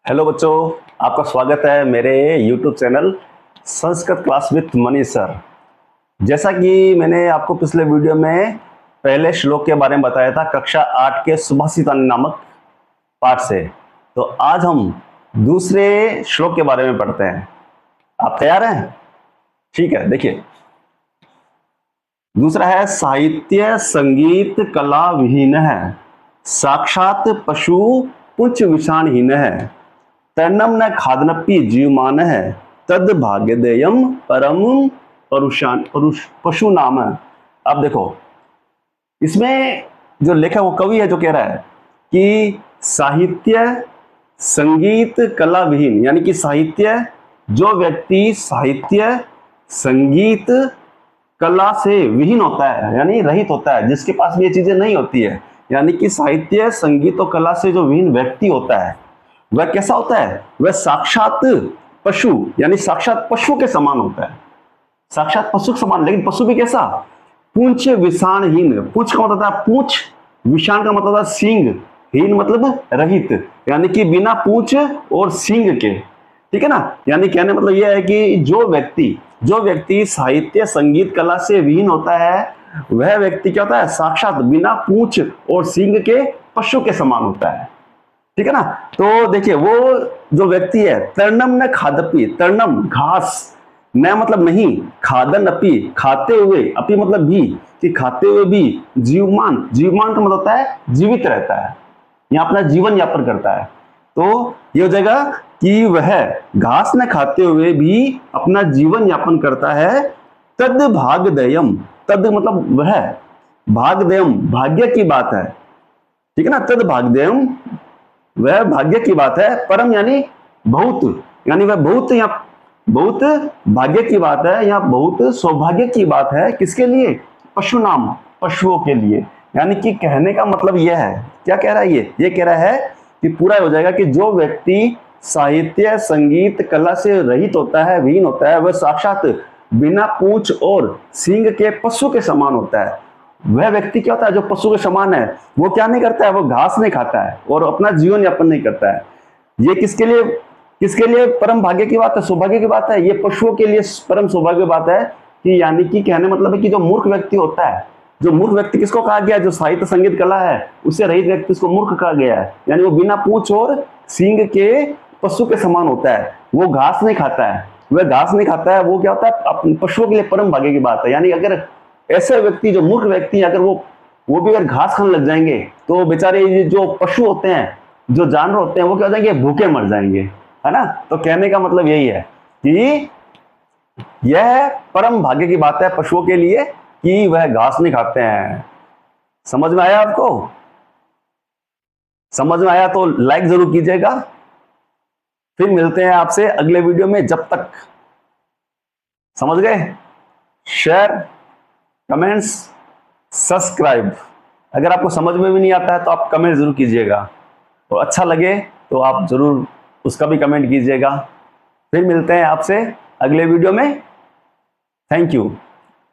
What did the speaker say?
Hello बच्चों, आपका स्वागत है मेरे YouTube channel Sanskrit class with Manish sir. जैसा कि मैंने आपको पिछले वीडियो में पहले श्लोक के बारे में बताया था कक्षा 8 के सुभाषितानि नामक पाठ से, तो आज हम दूसरे श्लोक के बारे में पढ़ते हैं। आप तैयार हैं? ठीक है, देखिए दूसरा है साहित्य संगीत कला विहीन है, साक्षात पशु पुंछ विषाणहीन है, तर्णम न खादनपि जीवमान है, तद भाग्यदेयम परम पशु नाम है। अब देखो इसमें जो लेखक वो कवि है जो कह रहा है कि साहित्य संगीत कला विहीन, यानी कि साहित्य, जो व्यक्ति साहित्य संगीत कला से विहीन होता है यानी रहित होता है, जिसके पास भी ये चीजें नहीं होती है, यानी कि साहित्य संगीत और कला से जो विहीन व्यक्ति होता है वह कैसा होता है? वह साक्षात पशु यानी साक्षात पशु के समान होता है, साक्षात पशु के समान। लेकिन पशु भी कैसा? पूंछ विषाणहीन। पूंछ का मतलब था पूंछ, विषाण का मतलब था सींग, हीन मतलब रहित, यानी कि बिना पूंछ और सींग के। ठीक है ना? यानी कहने मतलब यह है कि जो व्यक्ति साहित्य संगीत कला से विहीन होता है वह व्यक्ति क्या होता है? साक्षात बिना पूंछ और सींग के पशु के समान होता है। ठीक है ना? तो देखिए वो जो व्यक्ति है, तर्णम न खादपि, तर्णम घास, न मतलब नहीं, खादन अपि खाते हुए, अपि मतलब भी, कि खाते हुए भी, जीवमान, जीवमान का मतलब होता है जीवित रहता है, यहाँ अपना जीवन यापन करता है। तो ये हो जाएगा कि वह घास न खाते हुए भी अपना जीवन यापन करता है। तद भाग्यदेयम, तद मतलब वह, भाग्यदेयम भाग्य की बात है। ठीक है ना? तद भाग्यदेयम वह भाग्य की बात है, परम यानी बहुत, यानी वह बहुत, या बहुत भाग्य की बात है या बहुत सौभाग्य की बात है। किसके लिए? पशु नाम, पशुओं के लिए। यानी कि कहने का मतलब यह है, क्या कह रहा है ये कह रहा है कि पूरा हो जाएगा कि जो व्यक्ति साहित्य संगीत कला से रहित होता है, विहीन होता है, वह साक्षात बिना पूंछ और सींग के पशु के समान होता है। वह व्यक्ति क्या होता है जो पशु के समान है? वो क्या नहीं करता है? वो घास नहीं खाता है और अपना जीवन यापन नहीं करता है। ये किसके लिए परम भाग्य की बात है, सौभाग्य की बात है? ये पशुओं के लिए परम सौभाग्य की बात है। कि यानी कि कहने मतलब है कि जो मूर्ख व्यक्ति होता है, जो मूर्ख व्यक्ति किसको कहा गया? जो साहित्य संगीत कला है उससे रहित व्यक्ति उसको मूर्ख कहा गया है। यानी वो बिना पूंछ और सींग के पशु के समान होता है। वो घास नहीं खाता है, वह घास नहीं खाता है, वो क्या होता है? पशुओं के लिए परम भाग्य की बात है। यानी अगर ऐसे व्यक्ति, जो मूर्ख व्यक्ति, अगर वो भी अगर घास खाने लग जाएंगे तो बेचारे जो पशु होते हैं, जो जानवर होते हैं, वो क्या हो जाएंगे? भूखे मर जाएंगे, है ना? तो कहने का मतलब यही है कि यह परम भाग्य की बात है पशुओं के लिए कि वह घास नहीं खाते हैं। समझ में आया आपको? समझ में आया तो लाइक जरूर कीजिएगा। फिर मिलते हैं आपसे अगले वीडियो में। जब तक समझ गए, शेयर, कमेंट्स, सब्सक्राइब। अगर आपको समझ में भी नहीं आता है तो आप कमेंट जरूर कीजिएगा, और अच्छा लगे तो आप जरूर उसका भी कमेंट कीजिएगा। फिर मिलते हैं आपसे अगले वीडियो में। Thank you.